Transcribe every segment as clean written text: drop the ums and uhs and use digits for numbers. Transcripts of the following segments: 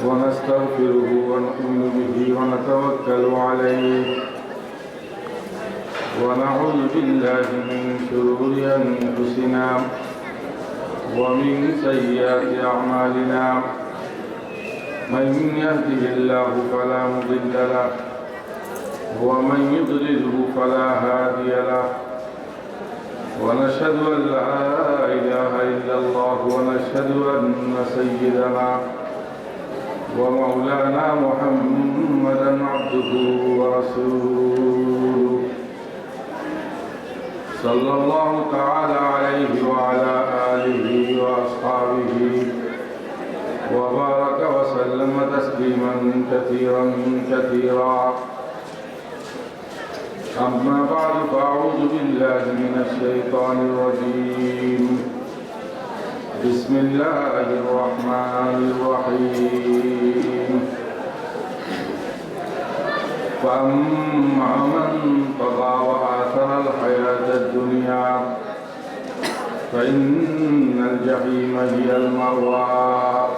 ونستغفره ونؤمن به ونتوكل عليه ونعوذ بالله من شرور أنفسنا ومن سيئات أعمالنا من يهده الله فلا مضل له ومن يضلله فلا هادي له ونشهد أن لا إله إلا الله ونشهد أن سيدنا ومولانا محمدا عبده ورسوله صلى الله تعالى عليه وعلى آله وأصحابه وبارك وسلم تسليما كثيرا كثيرا أما بعد فأعوذ بالله من الشيطان الرجيم بسم الله الرحمن الرحيم فأما من طغى وآثر الحياة الدنيا فإن الجحيم هي المأوى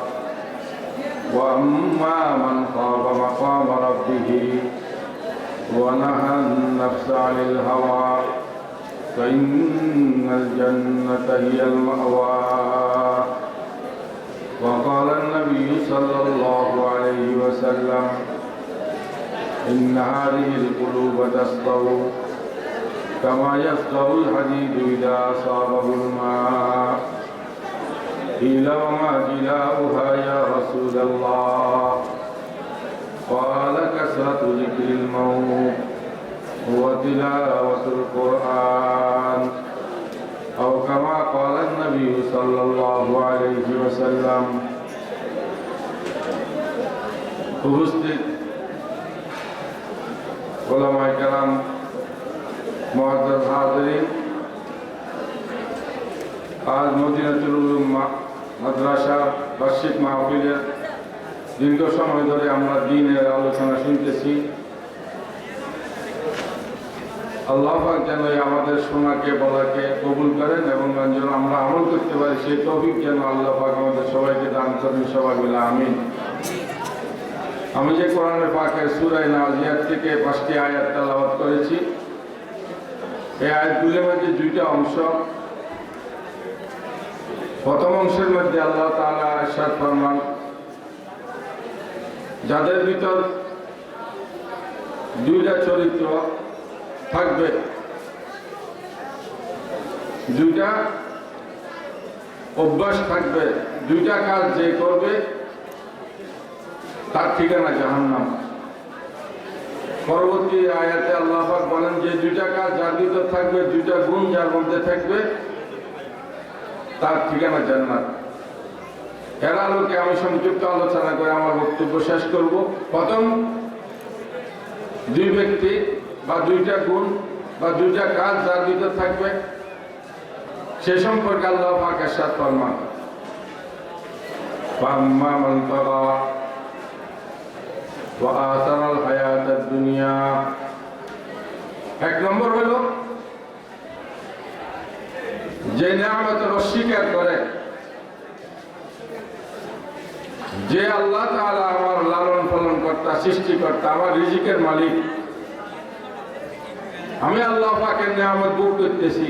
وأما من خاف مقام ربه ونهى النفس عن الهوى فإن الجنة هي المأوى وقال النبي صلى الله عليه وسلم إن هذه القلوب تصدر كما يصدر الحديد إذا أصابه الماء قيل وما جلاؤها يا رسول الله قال كثرة ذكر الموت وتلاوة القرآن أو كما قال النبي صلى الله عليه وسلم উপস্থিত উলামায়ে কেরাম মুআজ্জাজ হাজিরিন আজ মদিনাতুল উলুম মাদ্রাসা বার্ষিক মাহফিলের দীর্ঘ সময় ধরে আমরা দ্বীনের আলোচনা শুনতেছি। আল্লাহ পাক যেন আমাদের শোনাকে বলাকে কবুল করেন এবং যেন আমরা আমল করতে পারি সেই তৌফিক যেন আল্লাহ পাক আমাদের সবাইকে দান করেন, সবাই বলে আমিন। আমি যে কোরআনে পাকের সূরা নাজিয়াত থেকে 5টি আয়াত তেলাওয়াত করেছি, এই আয়াতগুলোর মধ্যে 2টা অংশ। প্রথম অংশের মধ্যে আল্লাহ তাআলা ইরশাদ ফরমান, যাদের ভিতর 2টা চরিত্র থাকবে, 2টা অভ্যাস থাকবে, 2টা কাজ যে করবে তার ঠিকানা জাহান্নাম। পরবর্তী আয়াতে আল্লাহ পাক বলেন যে 2টা কাজ যার ভিতর থাকবে, 2টা গুণ যার মধ্যে থাকবে তার ঠিকানা জান্নাত। এর আলোকে আমি সংক্ষিপ্ত আলোচনা করে আমার বক্তব্য শেষ করব। প্রথম 2 ব্যক্তি বা 2টা গুণ বা 2টা কাজ যার ভিতর থাকবে সে সম্পর্কে আল্লাহ পাক ইরশাদ ফরমান, ফাম্মা মান তাগা ওয়া আতারাল হায়াতাদ দুনিয়া। 1 নম্বর হলো যে নিয়ামতের অস্বীকার করে, যে আল্লাহ তাআলা আমার লালন পালন কর্তা, সৃষ্টিকর্তা, আমার রিজিকের মালিক, আমি আল্লাহ পাকের নিয়ামত ভোগ করতেছি,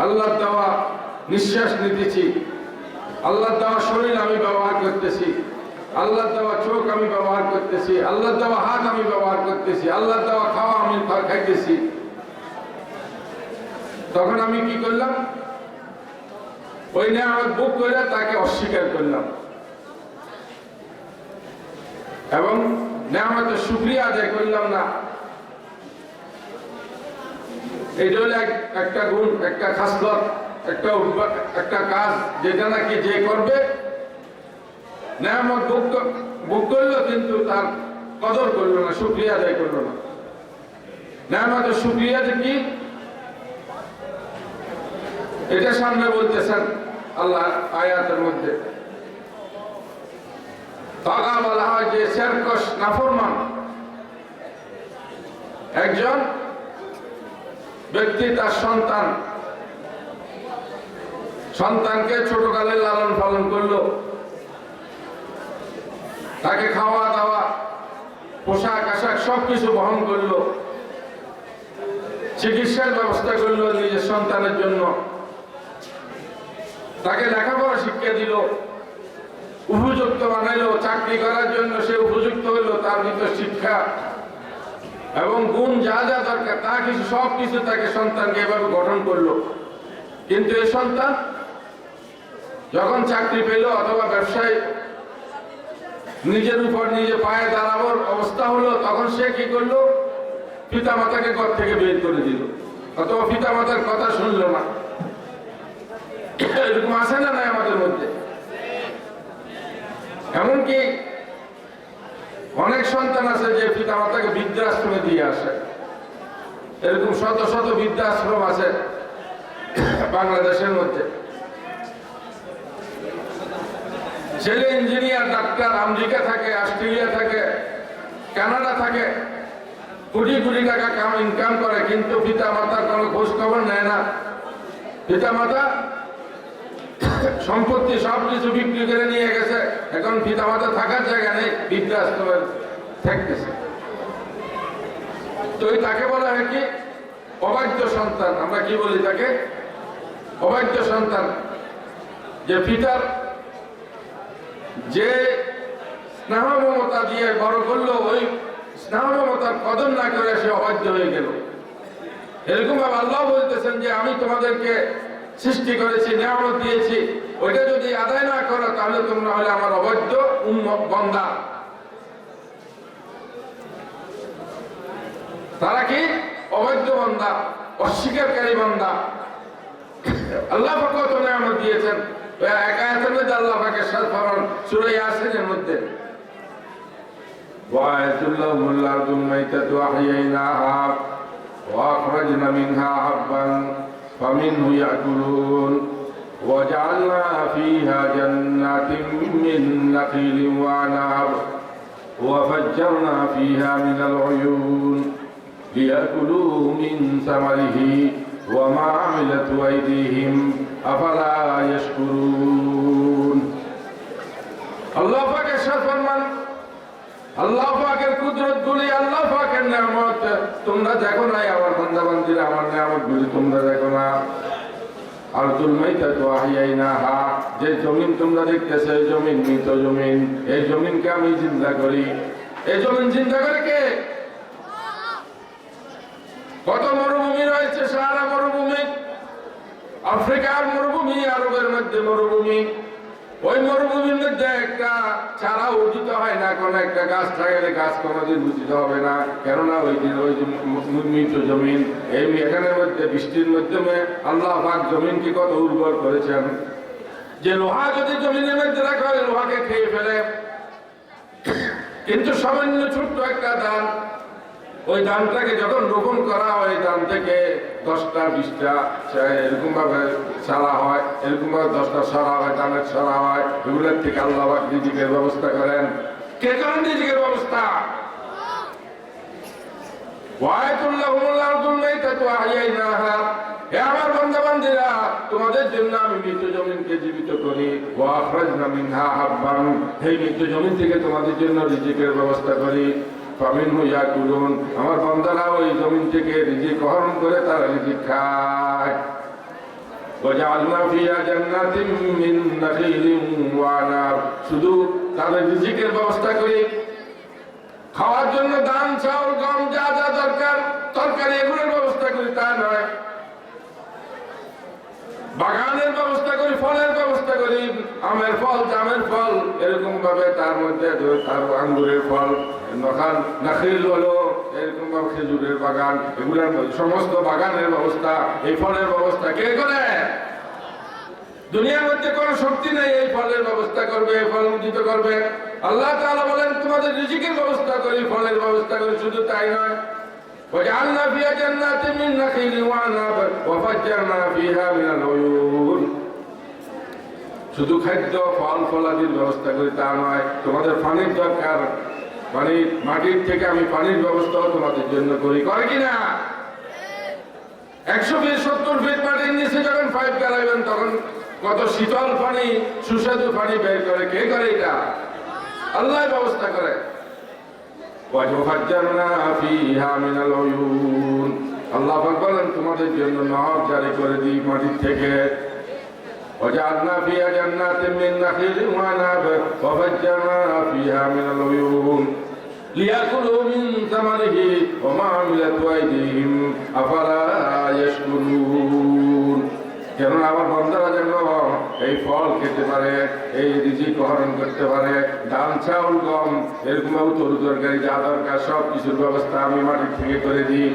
আল্লাহর দেওয়া নিঃশ্বাস নিতেছি, আল্লাহর দেওয়া শরীর আমি ব্যবহার করতেছি, আল্লাহর দেওয়া চোখ আমি ব্যবহার করতেছি, আল্লাহর দেওয়া হাত আমি ব্যবহার করতেছি, আল্লাহর দেওয়া খাওয়া আমি খাইতেছি, তখন আমি কি করলাম? ওই নিয়ামত ভোগ করে তাকে অস্বীকার করলাম এবং নিয়ামতের শুকরিয়া আদায় করলাম না। এটা হলো একটা গুণ, একটা খাসলত, একটা কাজ যেটা নাকি যে করবে নিয়ামত ভোগ করলো কিন্তু তার কদর করলো না, শুকরিয়া আদায় করলো না। নিয়ামতের শুকরিয়া কি এটা সামনে বলতেছেন আল্লাহ আয়াতের মধ্যে। তাগা বলা হয় যে সেরকশ নাফরমান একজন ব্যক্তি তার সন্তানকে ছোটকালে লালন পালন করলো, তাকে খাওয়া দাওয়া, পোশাক আশাক সবকিছু বহন করলো, চিকিৎসার ব্যবস্থা করলো নিজের সন্তানের জন্য, তাকে লেখাপড়া শিক্ষা দিল, উপযুক্ত বানাইলো, চাকরি করার জন্য সে উপযুক্ত হইলো, তার ভিতর শিক্ষা এবং গুণ যা যা দরকার তা কিছু সবকিছু তাকে সন্তানকে এভাবে গঠন করলো। কিন্তু এই সন্তান যখন চাকরি পেল অথবা ব্যবসায় নিজের উপর নিজে পায়ে দাঁড়াবার অবস্থা হলো, তখন সে কি করলো? পিতা মাতাকে ঘর থেকে বের করে দিল, অথবা পিতা মাতার কথা শুনলো না। এরকম আছে না নাই আমাদের মধ্যে? এমনকি অনেক সন্তান আছে যে পিতা মাতাকে বৃদ্ধাশ্রমে দিয়ে আসে। এরকম শত শত বৃদ্ধাশ্রম আছে বাংলাদেশের মধ্যে। ছেলে ইঞ্জিনিয়ার, ডাক্তার, আমেরিকা থাকে, অস্ট্রেলিয়া থাকে, কানাডা থাকে, কোটি কোটি টাকা ইনকাম করে, কিন্তু পিতা মাতার কোনো খোঁজ খবর নেয় না। পিতা মাতা সম্পত্তি সবকিছু বিক্রি করে নিয়ে গেছে, এখন পিতা মাতা থাকার জায়গা নেই, বৃদ্ধাশ্রমে থাকতেছে। তো তাকে বলা হয় কি? অবাধ্য সন্তান। আমরা কি বলি তাকে? অবাধ্য সন্তান। যে পিতার যে স্নেহ মমতা দিয়ে বড় করলো, ওই স্নেহ মমতার কদর না করে সে অবাধ্য হয়ে গেল। এরকম ভাবে আল্লাহ বলতেছেন যে আমি তোমাদেরকে সৃষ্টি করেছি, নিয়ামত দিয়েছি, ওইটা যদি আদায় না করো তাহলে তোমরা হলে আমার অবাধ্য বান্দা। তারা কি? অবাধ্য বান্দা, অস্বীকারী বান্দা। আল্লাহ পাক কত নিয়ামত দিয়েছেন। এক আয়াতের মধ্যে আল্লাহ পাকের সাথে ফরমান সূরা ইয়াসিনের মধ্যে, ওয়া আয়াতুল্লাহুল আরদুল মাইতাতু আহইয়াইনাহা ওয়া আখরাজনা মিনহা হাব্বান ফামিনহু ইয়াকুলুন ওয়া জাআলনা ফীহা জান্নাতিন মিন নাখিলিন ওয়া আনাব ওয়া ফাজ্জারনা ফীহা মিনাল উয়ুন লিয়াকুলু মিন সামারিহি ওয়া মা আমিলাতু আইদিহিম আফালা ইয়াশকুরুন। আল্লাহ পাকের সাথে ফরমান, আল্লাহ পাকের কুদরত গুলি, আল্লাহ পাকের নিয়ামত তোমরা দেখো না? আমার বান্দা বান্দীরা আমার নিয়ামত গুলি তোমরা দেখো না? আরদুল মাইতাতু আহইয়াইনাহা, যে জমিন তোমরা দেখতেছো এই জমিন মৃত জমিন, এই জমিনকে আমি জিন্দা করি। এই জমিন জিন্দা করে কে? কত মরুভূমি রয়েছে, সাহারা মরুভূমি, আফ্রিকার মরুভূমি, আরবের মধ্যে মরুভূমি। ওই মরুভূমির মধ্যে একটা চারা উদিত হয় না, কোন একটা গাছ থাকলে গাছ কোনোদিন উদিত হবে না, কেননা ওই মৃত জমিন। এই এখানের মধ্যে বৃষ্টির মাধ্যমে আল্লাহ পাক জমিনকে কত উর্বর করেছেন, যে লোহা যদি জমিনের মধ্যে রাখা হয় লোহাকে খেয়ে ফেলে। কিন্তু সামান্য ছোট্ট একটা ধান, ওই ধানটাকে যখন রোপণ করা হয়, ধান থেকে 10টা 20টা এরকম ভাবে সারা হয়, এরকম ভাবে 10টা সারা হয়, ধানের সারা হয়। এগুলোর থেকে আল্লাহ পাক রিজিকের ব্যবস্থা করেন। কে করেন রিজিকের ব্যবস্থা? আমার বান্দা বান্দীরা, তোমাদের জন্য আমি মৃত জমিনকে জীবিত করি। ওয়া আখরাজনা মিনহা হাব্বান, এই মৃত জমিন থেকে তোমাদের জন্য রিজিকের ব্যবস্থা করি। ফামিনহু ইয়াকুলুন, আমার বান্দারা ওই জমিন থেকে রিজিক আহরণ করে তারা রিজিক খায়। ওয়া জাআলনা ফিহা জান্নাতিন মিন নাখিলিন ওয়া আনাব, শুধু তাদের রিজিকের ব্যবস্থা করি, খাওয়ার জন্য ধান চাউল গম যা যা দরকার তরকারি এগুলোর ব্যবস্থা করি তা নয়। বাগানের ব্যবস্থা করি, ফলের ব্যবস্থা করি, আমের ফল, জামের ফল, এরকম ভাবে তার মধ্যে তার আঙ্গুরের ফল, নাখিল হলো এরকম ভাবে খেজুরের বাগান, এগুলোর সমস্ত বাগানের ব্যবস্থা, এই ফলের ব্যবস্থা কে করে? দুনিয়ার মধ্যে কোন শক্তি নেই এই ফলের ব্যবস্থা করবে, ফল উন্নীত করবে। আল্লাহ তাআলা বলেন তোমাদের রিজিকের ব্যবস্থা করি, ফলের ব্যবস্থা করি। শুধু তাই নয়, وجعلنا فيها جنات من نخيل وعنب وفجرنا فيها من العيون, শুধু খাদ্য ফল ফলাদির ব্যবস্থা করি তা নয়, তোমাদের পানির দরকার, পানির মাটির থেকে আমি পানির ব্যবস্থাও তোমাদের জন্য করি। করে কিনা? 120-70 ফিট মাটির নিচে যখন পাইপ গালাইবেন তখন কত শীতল পানি, সুস্বাদু পানি বের করে। কে করে এটা? আল্লাহ ব্যবস্থা করে। ওয়াজফাজ্জারনা ফিহা মিনাল উয়ুন, আল্লাহ পাক বলেন তোমাদের জন্য নহর জারি করে দিই মাটির থেকে। وجعلنا فيها جنات من نخيل وعنب وفجرنا فيها من العيون ليأكلوا من ثمره وما عملت أيديهم أفلا يشكرون। কেন আমার বান্দারা যেন এই ফল খেতে পারে, এই রিজিক হরণ করতে পারে, ডাল চাউল গম এরকম তরু তরকারি যা দরকার সব কিছুর ব্যবস্থা আমি মাটির থেকে করে দিই।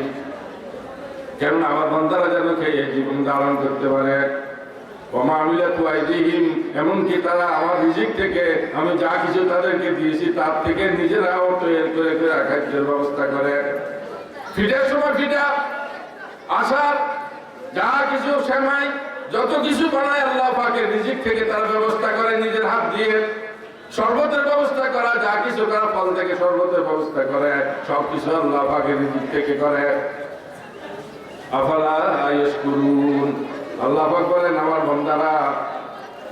কেন আমার বান্দারা যেন খেয়ে জীবন ধারণ করতে পারে। এমনকি তারা আমার রিজিক থেকে আমি যা কিছু তাদেরকে দিয়েছি তার থেকে নিজেরাও তৈরি করে খাদ্যের ব্যবস্থা করে। ফিটার সময় ফিটা, আসার যা কিছু সেমাই যত কিছু বানায় আল্লাহ পাকের রিজিক থেকে তারা ব্যবস্থা করে নিজের হাত দিয়ে। শরবতের ব্যবস্থা করা, যা কিছু করা ফল থেকে শরবতের ব্যবস্থা করে, সবকিছু আল্লাহ পাকের রিজিক থেকে করে। আফালা ইয়াশকুরুন, আল্লাহ পাক বলেন আমার বান্দারা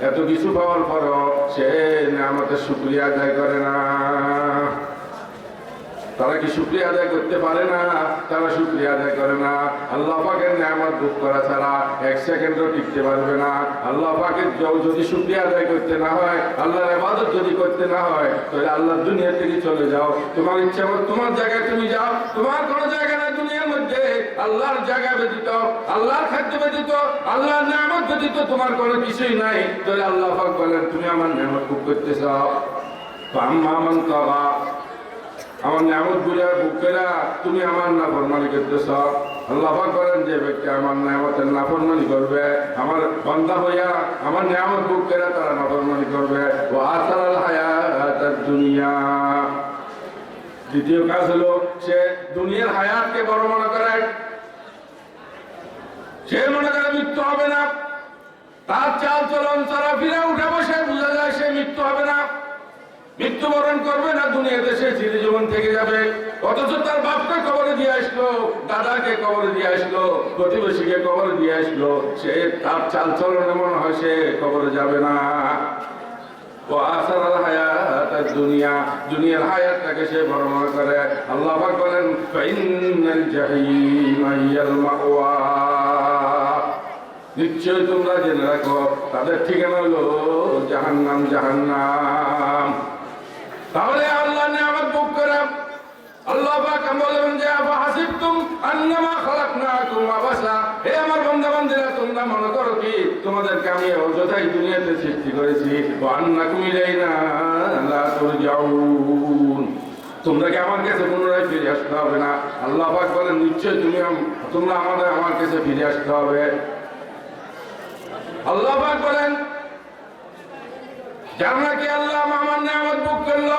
এত কিছু পাওয়ার পরও সে নিয়ামতের শুকরিয়া আদায় করে না। তারা কি শুকরিয়া আদায় করতে পারে না? তারা শুকরিয়া আদায় করে না। আল্লাহ পাকের নিয়ামত ভোগ করা ছাড়া এক সেকেন্ডও টিকতে পারবে না। আল্লাহ পাকের যদি শুকরিয়া আদায় করতে না হয়, আল্লাহর ইবাদত যদি করতে না হয়, তাহলে আল্লাহর দুনিয়া থেকে চলে যাও। তোমার ইচ্ছা মতো তোমার জায়গায় তুমি যাও। তোমার কোনো জায়গা নাই দুনিয়ার মধ্যে আল্লাহর জায়গা ব্যতীত, আল্লাহর খাদ্য ব্যতীত, আল্লাহর নিয়ামত ব্যতীত তোমার কোনো কিছুই নাই। তাহলে আল্লাহ পাক বলেন তুমি আমার নিয়ামত ভোগ করতে চাও। আম্মা মান তাগা, আমার নিয়ামত গুলা ভোগ করে তুমি আমার নাফরমানি করতেছ। আল্লাহ পাক বলেন যে ব্যক্তি আমার নিয়ামতের নাফরমানি করবে, আমার বান্দা হইয়া আমার নিয়ামত ভোগ করে তারা নাফরমানি করবে। ও আসারাল হায়াতাদ দুনিয়া, দ্বিতীয় কাজ হলো সে দুনিয়ার হায়াতকে বড় মনে করে। সে মনে করে মৃত্যু হবে না, তার চাল চলন চলাফেরা উঠে বসে বোঝা যায় সে মৃত্যু হবে না, মৃত্যুবরণ করবে না, দুনিয়াতে সে চিরজীবন থেকে যাবে। অথচ তার বাপকে কবরে দিয়ে আসলো, দাদাকে কবরে দিয়ে আসলো, প্রতিবেশীকে কবরে দিয়ে আসলো, সে তার চাল চলনে মনে হয় সে কবরে যাবে না। ও আসারাল হায়াতাদ দুনিয়া, দুনিয়ার হায়াতটাকে সে বড় মনে করে। আল্লাহ পাক বলেন ফাইনাল জাহিমা হিয়াল মাওয়া, নিশ্চয় তোমরা জেনে রাখো তাদের ঠিকানা হলো জাহান্নাম, জাহান্নাম। তাহলে আল্লাহ নিয়ামত ভোগ করে আল্লাহ পাক বলেন যে আফাহাসিবতুম আন্নামা খালাকনাকুম আবাসা, হে আমার বান্দা-বান্দীরা তোমরা মনে করো কি তোমাদেরকে আমি অযথাই দুনিয়াতে সৃষ্টি করেছি। ওয়া আন্নাকুম ইলাইনা লা তুরজাউন, তোমরা কি আমার কাছে পুনরায় ফিরে আসতে হবে না? আল্লাহ পাক বলেন নিশ্চয় তোমরা আমার কাছে ফিরে আসতে হবে। আল্লাহ পাক বলেন যারা নাকি আল্লাহ আমার নিয়ামত ভোগ করলো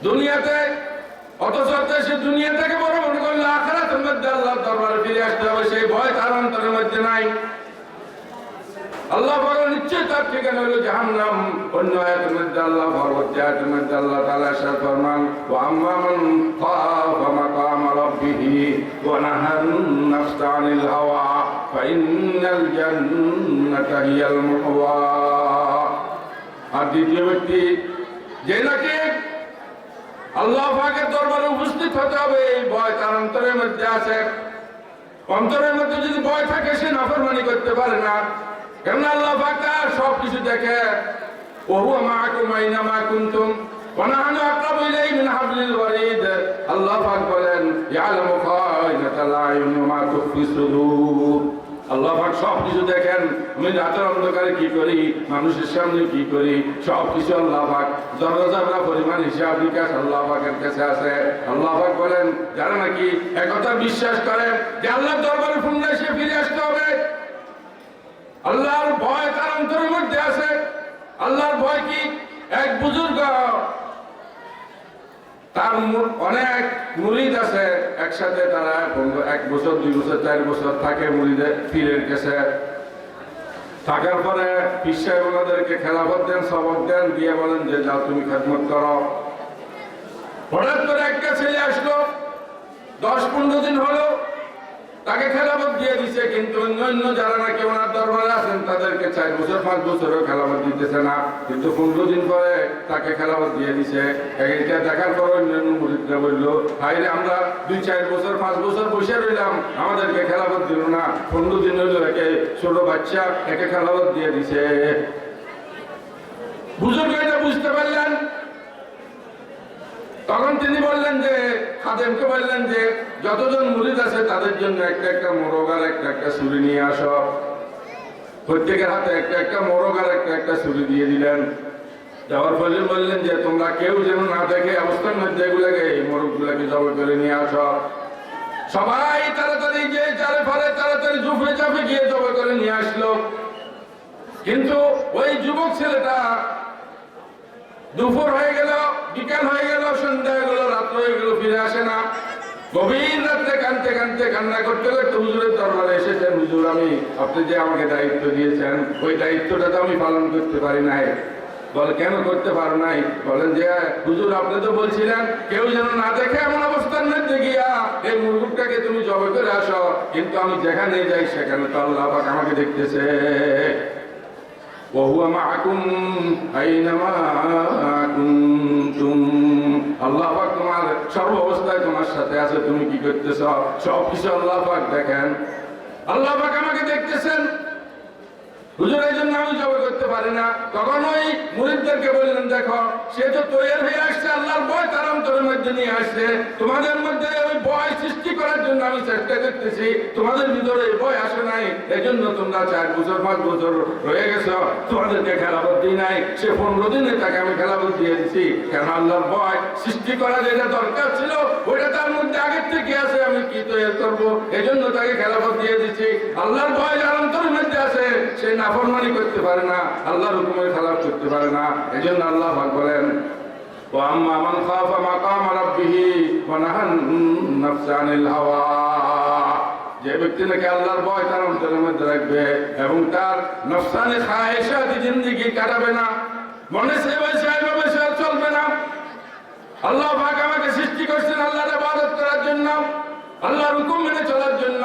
দুনিয়াতে, অথচ সে দুনিয়া থেকে বড় মনে করলো আখিরাতের মধ্যে আল্লাহর দরবারে ফিরে আসতে হবে, সেই ভয় তার অন্তরের মধ্যে নাই। আল্লাহ বলেন নিশ্চয় তার ঠিকানা হলো জাহান্নাম। অন্য আয়াতের মধ্যে আল্লাহ, পরবর্তী আয়াতের মধ্যে আল্লাহ তাআলা ইরশাদ ফরমান ওয়া আম্মা মান খাফা মাকাম রাব্বিহি ওয়া নাহান নাফসা আনিল হাওয়া ফাইনাল জান্নাতা হিয়াল মাওয়া। আর দ্বিতীয় ব্যক্তি যে নাকি আল্লাহ পাকের দরবারে উপস্থিত হতে হবে, এই ভয় তার অন্তরের মধ্যে আছে। অন্তরের মধ্যে যদি ভয় থাকে সে নাফরমানি করতে পারে না, কেননা আল্লাহ পাক তার সবকিছু দেখে। ওহুয়া মাআকুম আইনামা কুনতুম ওয়া নাহনু আকরাবু ইলাইহি মিন হাবলিল ওয়ারিদ। আল্লাহ পাক বলেন ইয়ালামু খায়িনাতাল আয়ুন ওয়া মা তুখফি সুদূর। আল্লাহ পাক সবকিছু দেখেন, আমি রাতের অন্ধকারে কি করি, মানুষের সামনে কি করি, সবকিছু আল্লাহ পাক জরজরা পরিমাণ হিসাব নিকাশ আল্লাহ পাকের কাছে আছে। আল্লাহ পাক বলেন যারা নাকি একথা বিশ্বাস করে যে আল্লাহর দরবারে পুনরায় সে ফিরে আসতে হবে, আল্লাহর ভয় তার অন্তরের মধ্যে আছে। আল্লাহর ভয় কি? এক বুজুর্গ, তার অনেক মুরিদ আছে, একসাথে তারা 1 বছর 2 বছর 4 বছর থাকে মুরিদের পীরের কাছে। থাকার পরে পীর সাহেব ওনাদেরকে খেলাফত দেন, সবক দেন, দিয়ে বলেন যে যাও তুমি খেদমত করো। হঠাৎ করে একটা ছেলে আসলো, 10-15 দিন হলো, তাকে খেলাফত দিয়ে দিছে, কিন্তু অন্য যারা নাকি ওনার দরবারে আছেন তাদেরকে 4 বছর 5 বছরও খেলাফত দিতেছে না, কিন্তু 15 দিন পরে তাকে খেলাফত দিয়ে দিছে। এটা দেখার পর অন্যান্য মুরিদরা বলল, হাইরে আমরা 2-4 বছর 5 বছর বসে রইলাম, আমাদেরকে খেলাফত দিল না, 15 দিন হইল একে ছোট বাচ্চা একে খেলাফত দিয়ে দিছে। বুজুর্গ এটা বুঝতে পারলেন, তখন তিনি বললেন যে খাদেমকে বললেন যে যতজন মুরিদ আছে তাদের জন্য একটা একটা মোরগ আর একটা একটা ছুরি নিয়ে আসো। প্রত্যেকের হাতে একটা একটা মোরগ আর একটা একটা ছুরি দিয়ে দিলেন। যাওয়ার ফলে বললেন যে তোমরা কেউ যেন না দেখে অবস্থান মধ্যে এগুলাকে এই মোরগগুলাকে জবাই করে নিয়ে আসো। সবাই তাড়াতাড়ি যে চারে ফারে তাড়াতাড়ি ঝুপে চাপে গিয়ে জবাই করে নিয়ে আসলো। কিন্তু ওই যুবক ছেলেটা দুপুর হয়ে গেল, বিকাল হয়ে গেল, সন্ধ্যা হয়ে গেল, রাত্র হয়ে গেল, ফিরে আসে না। গভীর রাত্রে কানতে কানতে কান্না করতে করতে হুজুরের দরবারে এসেছেন, হুজুর আমি আপনি যে আমাকে দায়িত্ব দিয়েছেন ওই দায়িত্বটা তো আমি পালন করতে পারি নাই। বলে কেন করতে পারো নাই? বলেন যে হুজুর আপনি তো বলছিলেন কেউ যেন না দেখে এমন অবস্থার মধ্যে গিয়া এই মুরগটাকে তুমি জবাই করে আসো, কিন্তু আমি যেখানে যাই সেখানে তো আল্লাহ পাক আমাকে দেখতেছে। وهو معكم أينما كنتم আল্লাহ পাক তোমার সর্ব অবস্থায় তোমার সাথে আছে, তুমি কি করতেছ সবকিছু আল্লাহ পাক দেখেন। আল্লাহ পাক আমাকে দেখতেছেন, হুজুর এই জন্য আমি জবাই করতে পারি না। তখন ওই মুরিদদেরকে বললেন দেখো সে তো তৈরি হয়ে আসছে, আল্লাহর ভয় তার অন্তরের মধ্যে নিয়ে আসছে, তোমাদের মধ্যে ওই ভয় সৃষ্টি করার জন্য আমি চেষ্টা করতেছি, তোমাদের ভিতরে এই ভয় আসে নাই, এই জন্য তোমরা 4 বছর 5 বছর রয়ে গেছো, তোমাদেরকে খেলাফত দিই নাই। সে 15 দিনে তাকে আমি খেলাফত দিয়ে দিছি, কেন আল্লাহর ভয় সৃষ্টি করা যেটা দরকার ছিল ওইটা তার মধ্যে আগের থেকে আছে, আমি কি তৈরি করবো, এই জন্য তাকে খেলাফত দিয়ে দিছি। আল্লাহর ভয় যার অন্তরের মধ্যে আছে সে নাফরমানি করতে পারে না, আল্লাহর হুকুমের খেলাফ করতে পারে না। এই জন্য আল্লাহ পাক বলেন ওয়া আম্মা মান খাফা মাকাম রাব্বিহি ওয়া নাহান নাফসা আনিল হাওয়া, যে ব্যক্তি নাকি আল্লাহর ভয় তার অন্তরের মধ্যে রাখবে এবং তার নফসানি খায়েশাতি জিন্দেগি কাটাবে না, মনে সেভাবে চলবে না। আল্লাহ পাক আমাকে সৃষ্টি করছেন আল্লাহর ইবাদত করার জন্য, আল্লাহর হুকুম মেনে চলার জন্য।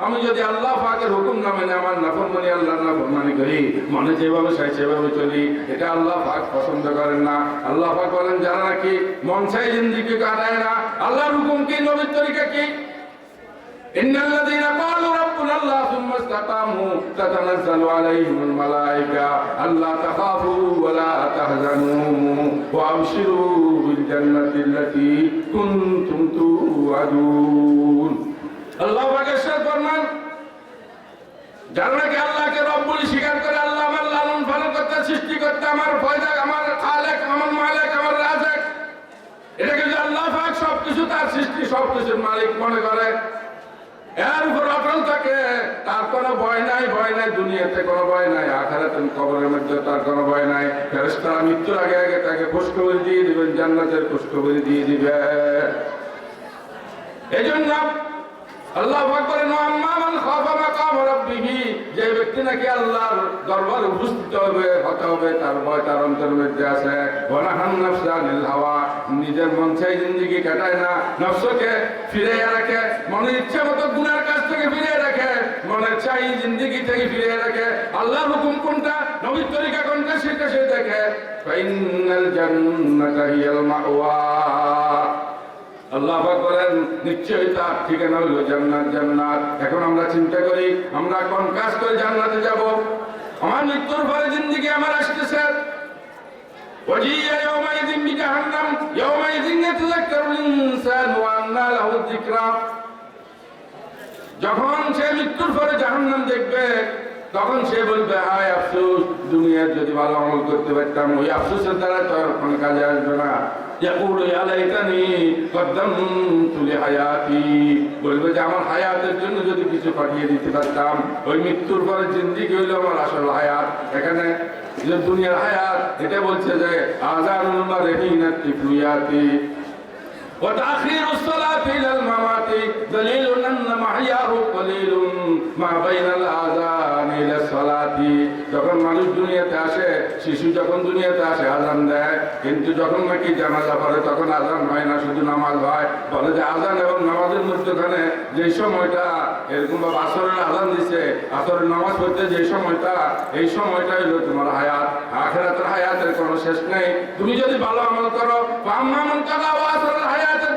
আমি যদি আল্লাহ পাকের হুকুম না মেনে আমার নাফরমানি আল্লাহর নাফরমানি করি, মনে যেভাবে চাই সেভাবে চলি, এটা আল্লাহ পাক পছন্দ করেন না। আল্লাহ পাক বলেন যারা নাকি মন চাই জিন্দেগি কাটায় না, আল্লাহর হুকুম কি নবীর তরিকা কি, ইন্নাল্লাযীনা ক্বালু রাব্বুনা আল্লাহ সুম্মা ইসতাকামু তাতানাজ্জালু আলাইহিমুল মালায়েকা আল্লা তাখাফু ওয়া লা তাহজানু ওয়া আবশিরু বিল জান্নাতিল্লাতী কুনতুম তুআদুন। আল্লাহ পাকের সাথে ফরমান যারা নাকি আল্লাহকে রব বলে স্বীকার করে, আল্লাহ আমার লালন পালন করতে, সৃষ্টি করতে, আমার ফয়দা, আমার খালেক, আমার মালিক, আমার রাজেক, এটাকে যদি আল্লাহ পাক সবকিছু তার সৃষ্টি সবকিছুর মালিক মনে করে, এর উপর অটল থাকে, তার কোনো ভয় নাই, ভয় নাই দুনিয়াতে কোনো ভয় নাই, আখিরাতে কবরের মধ্যে তার কোনো ভয় নাই। ফেরেশতারা মৃত্যুর আগে আগে তাকে খুশখবরি দিয়ে দিবেন, জান্নাতের খুশখবরি দিয়ে দিবে। এই জন্য আল্লাহ পাক বলেন আম্মা মান খাফা মাকাম রাব্বিহি, যে ব্যক্তি নাকি আল্লাহর দরবারে উপস্থিত হতে হবে তার ভয় তার অন্তরের মধ্যে আছে। ওয়া নাহান নাফসা আনিল হাওয়া, নিজের মন চাই জিন্দেগি কাটায় না, নফসকে ফিরিয়ে রাখে, মনের ইচ্ছা মতো গুনার কাজ থেকে ফিরিয়ে রাখে, মনের চাই জিন্দেগি থেকে ফিরিয়ে রাখে। আল্লাহর হুকুম কোনটা, নবীর তরিকা কোনটা সেটা সে দেখে। ফাইনাল জান্নাতা হিয়াল মাওয়া, আল্লাহ পাক বলেন নিশ্চয়ই তার ঠিকানা হলো জান্নাত। জান্নাত এখন আমরা চিন্তা করি আমরা কোন কাজ করে জান্নাতে যাব। আমার মৃত্যুর পরে জিন্দেগি আমার আসতেছে, ওয়াজিয়া ইয়াউমাইযিন বিজাহান্নাম ইয়াউমাইযিন ইয়াতাযাক্কারুল ইনসানু ওয়া আন্না লাহু যিকরা, যখন সে মৃত্যুর পরে জাহান্নাম দেখবে তখন সে বলবে হায় আফসোস, দুনিয়ায় যদি ভালো আমল করতে পারতাম, ওই আফসোসের দ্বারা তো আর কোনো কাজে আসবে না। ইয়াকুলু ইয়া লাইতানি কদ্দামতু লিহায়াতি, বলবে যে আমার হায়াতের জন্য যদি কিছু পাঠিয়ে দিতে পারতাম। ওই মৃত্যুর পরে জিন্দেগি হইল আমার আসল হায়াত। এখানে যে দুনিয়ার হায়াত এটা বলছে যে আযানুল মারহিনা তিফুয়াতি ওয়া তাখিরুস সালাতি ইলাল মামাতি দলিলুন আন্না মাহইয়াহু কলিলুন মা বাইনাল আযানি ইলাস সালাতি। যখন মানুষ দুনিয়াতে আসে, শিশু যখন দুনিয়াতে আসে আযান দেয়, কিন্তু যখন নাকি জানাজা পড়ে তখন আযান হয় না, শুধু নামাজ হয়। বলে যে আযান এবং নামাজের মধ্যখানে যে সময়টা এরকম ভাবে আসরের আজান দিছে, আসরের নামাজ পড়তে যে সময়টা, এই সময়টা হলো তোমার হায়াত। আখিরাতের হায়াতের কোনো শেষ নেই। তুমি যদি ভালো আমল করো, আম্মা মান তাকা ওয়া আসরের হায়াতের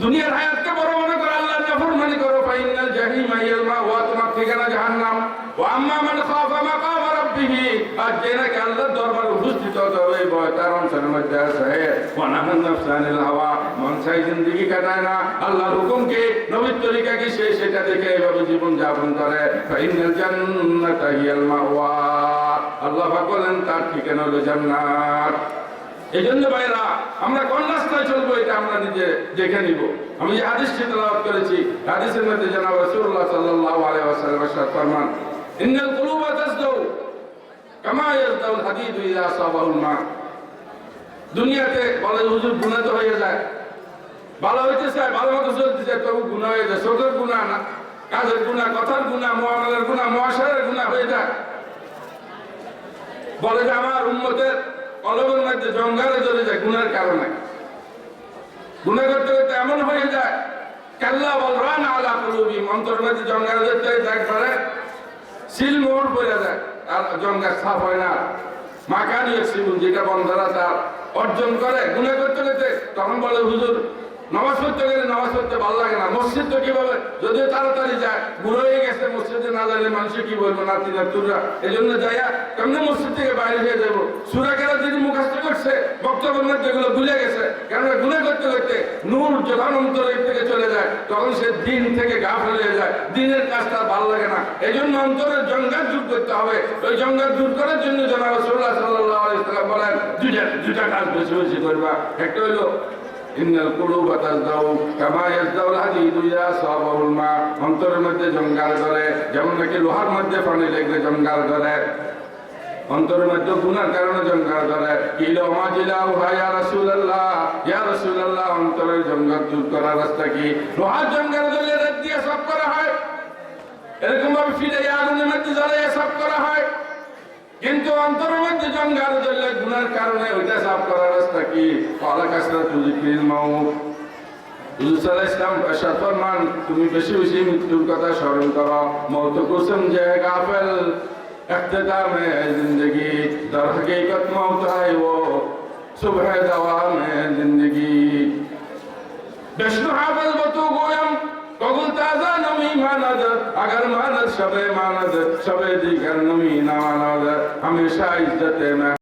দুনিয়ার হায়াতকে বড় মনে করো, আল্লাহর নাফরমানি করো, ফাইনাল জাহিমা হিয়াল মাওয়া, তোমার ঠিকানা জাহান্নাম। ওয়া আম্মা মান খাফা মাকাম রাব্বিহি, আর যে নাকি আল্লাহর দরবারে উপস্থিত হতে হবে, ভয় তার অন্তরের মধ্যে আছে। ওয়া নাহান নাফসানিল হাওয়া, মন চাই জিন্দেগি কাটায় না, আল্লাহর হুকুমকে, নবীর তরিকা কি সে সেটা দেখে এইভাবে জীবন যাপন করে। ফাইনাল জান্নাতা হিয়াল মাওয়া, আল্লাহ পাক বলেন তার ঠিকানা হলো জান্নাত। এই জন্য ভাইরা, আমরা কোন রাস্তায় চলবো এটা আমরা নিজে দেখে নিব। আমি যে হাদিসটি তেলাওয়াত করেছি, হাদিসের মধ্যে জনাব রাসূলুল্লাহ সাল্লাল্লাহু আলাইহি ওয়াসাল্লাম ইরশাদ ফরমান, ইন্নাল কুলুবা তাসদাউ কামা ইয়াসদাউল হাদিদু ইযা আসাবাহুল মা। দুনিয়াতে বলে হুজুর গুনাহ তো হয়ে যায়, ভালো হইতে চায়, ভালো মতো চলতে চায়, তবু গুনাহ হয়ে যায়। ছোটের গুনাহ না, কাজের গুনাহ, কথার গুনাহ, মুআমালার গুনাহ, মুআশারার গুনাহ হয়ে যায়। বলে যে আমার উম্মতের কলবের মধ্যে জঙ্গালে চলে যায় গুনার কারণে। গুনাহ করতে করতে এমন হয়ে যায়, কাল্লা ওয়াল রান আলা কুলুবিহিম, অন্তরের মধ্যে জঙ্গালে যেতে একবারে সিল মোহর পড়ে যায়, আর জঙ্গা সাফ হয় না। মাকানি ইয়াকসিবুন, যেটা বন্ধরা তার অর্জন করে গুনাহ করতে করতে, তখন বলে হুজুর নামাজ পড়তে গেলে নামাজ পড়তে ভালো লাগে না। মসজিদ তো কিভাবে, যদিও তাড়াতাড়ি যায়, বুড়ো হয়ে গেছে, মসজিদে না যাইলে মানুষে কি বলবো, নাতি নাতুরা, এই জন্য যাইয়া কেমনি মসজিদ থেকে বাইরে হয়ে যাবো। সূরা কেরা যিনি মুখস্থ করছে, বক্তব্যের মধ্যে এগুলো ভুলে গেছে, কেননা গুনাহ করতে করতে নূর যখন অন্তরের থেকে চলে যায়, তখন সে দিন থেকে গাফেল হয়ে যায়, দিনের কাজ তার ভালো লাগে না। এই জন্য অন্তরের জঙ্গা দূর করতে হবে। ওই জঙ্গা দূর করার জন্য জনাব রাসূলুল্লাহ সাল্লাল্লাহু আলাইহি ওয়াসাল্লাম বলেন, দুইটা কাজ বেশি বেশি করবা। একটা হইলো ইন্নাল কুলুবা তাসদাউ কামা ইয়াসদাউল হাদিদু ইযা আসাবাহুল মা, অন্তরের মধ্যে জঙ্গাল করে, যেমন নাকি লোহার মধ্যে পানি লাগলে জঙ্গাল করে, অন্তরের মধ্যে গুনার কারণে জঙ্গাল করে। কিলো মাজিলাউ ইয়া রাসূলুল্লাহ, ইয়া রাসূলুল্লাহ, অন্তরের জঙ্গল দূর করার রাস্তা কি? লোহার জঙ্গাল ধরলে রাত দিয়ে সাফ করা হয়, এরকম ভাবে ফিরে আগুনের মধ্যে জ্বালিয়ে সাফ করা হয়, কিন্তু অন্তরের মধ্যে জঙ্গাল ধরলে গুনার কারণে ওইটা সাফ করার রাস্তা কি? ওয়ালা কাসরাতু যিকরিল মাউত, হুজুর সাল্লাল্লাহু আলাইহি ওয়াসাল্লাম ইরশাদ ফরমান, তুমি বেশি বেশি মৃত্যুর কথা স্মরণ করো। মওত কো সমঝে গাফিল, ইখতিতামে জিন্দেগি, দর হकीकत মওত है वो सुबह दवामे जिंदगी। বিষ্ণু হাফেজ বতু গোয়ম কবুল তাজা নমি মানদ, अगर मानद शबे मानद शबे दिगर नमी ना मानद, हमेशा इज्जत में